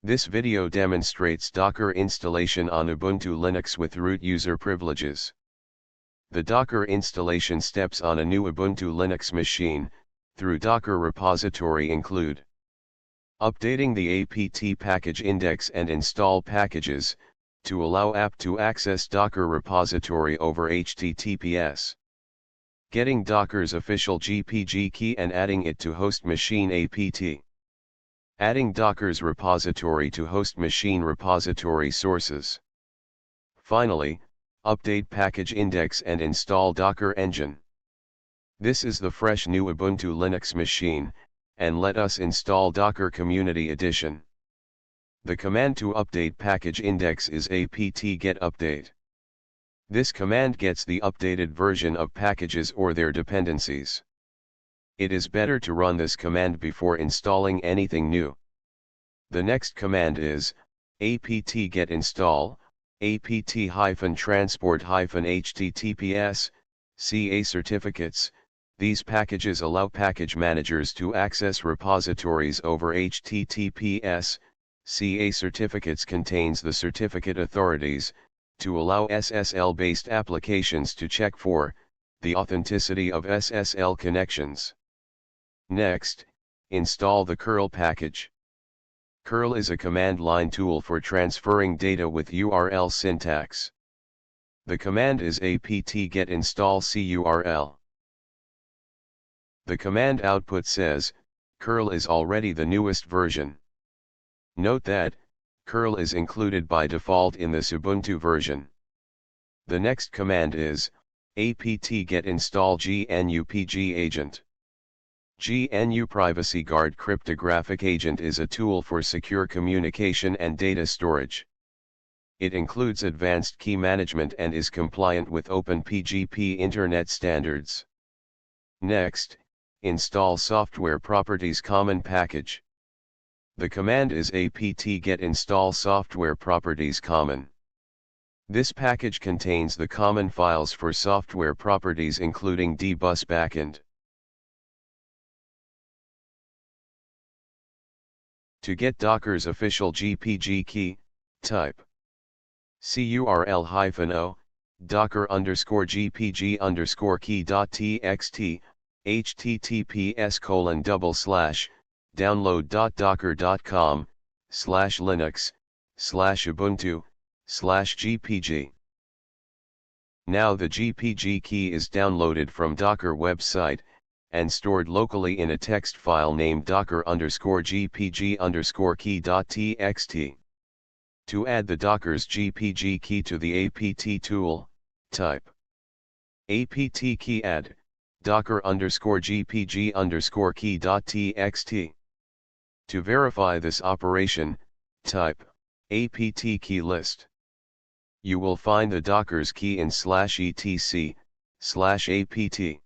This video demonstrates Docker installation on Ubuntu Linux with root user privileges. The Docker installation steps on a new Ubuntu Linux machine, through Docker repository include updating the apt package index and install packages, to allow apt to access Docker repository over HTTPS. Getting Docker's official GPG key and adding it to host machine apt. Adding Docker's repository to host machine repository sources. Finally, update package index and install Docker engine. This is the fresh new Ubuntu Linux machine, and let us install Docker Community Edition. The command to update package index is apt-get update. This command gets the updated version of packages or their dependencies. It is better to run this command before installing anything new. The next command is apt-get install, apt-transport-https, CA certificates. These packages allow package managers to access repositories over HTTPS. CA certificates contains the certificate authorities, to allow SSL-based applications to check for the authenticity of SSL connections. Next, install the curl package. Curl is a command line tool for transferring data with URL syntax. The command is apt-get install curl. The command output says, curl is already the newest version. Note that, curl is included by default in this Ubuntu version. The next command is, apt-get install GNU PG agent. GNU Privacy Guard cryptographic agent is a tool for secure communication and data storage. It includes advanced key management and is compliant with OpenPGP Internet standards. Next, install Software Properties Common package. The command is apt-get install Software Properties Common. This package contains the common files for software properties including dbus backend. To get Docker's official GPG key, type curl-o, docker_gpg_key.txt, https://download.docker.com/linux/ubuntu/gpg. Now the GPG key is downloaded from Docker website, and stored locally in a text file named docker_gpg_key.txt. To add the Docker's GPG key to the apt tool, type apt-key add docker_gpg_key.txt. To verify this operation, type apt-key list. You will find the Docker's key in /etc/apt.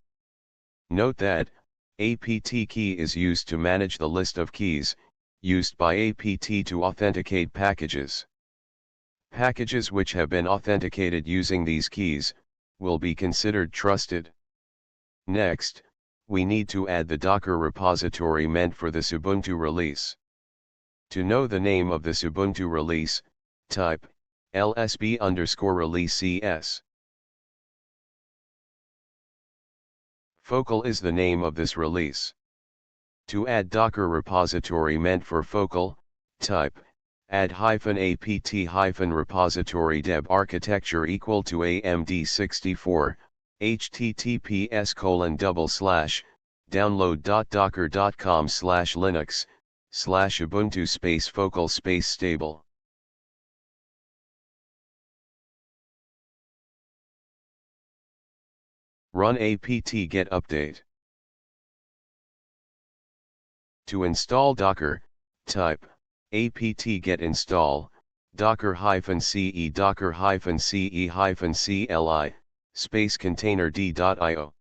Note that, apt-key is used to manage the list of keys, used by apt to authenticate packages. Packages which have been authenticated using these keys, will be considered trusted. Next, we need to add the Docker repository meant for this Ubuntu release. To know the name of this Ubuntu release, type lsb_release/cs. Focal is the name of this release. To add Docker repository meant for Focal, type add-apt-repository deb architecture equal to AMD64, https://download.docker.com/linux/ubuntu focal stable. Run apt-get update. To install Docker, type apt-get install docker-ce docker-ce-cli containerd.io.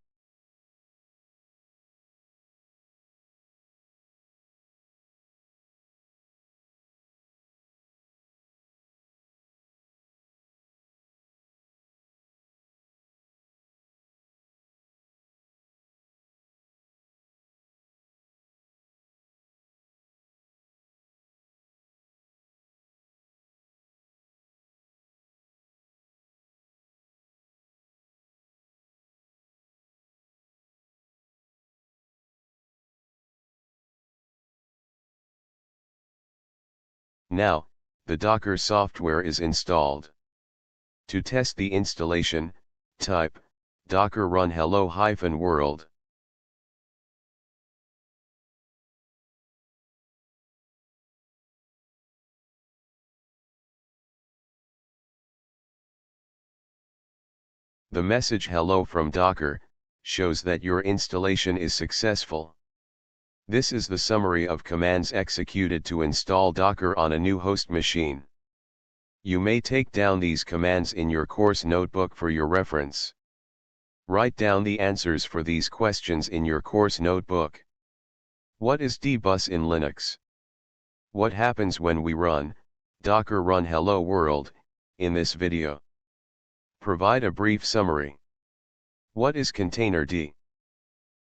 Now, the Docker software is installed. To test the installation, type docker run hello-world. The message "Hello from Docker" shows that your installation is successful. This is the summary of commands executed to install Docker on a new host machine. You may take down these commands in your course notebook for your reference. Write down the answers for these questions in your course notebook. What is dbus in Linux? What happens when we run docker run hello world in this video? Provide a brief summary. What is containerd?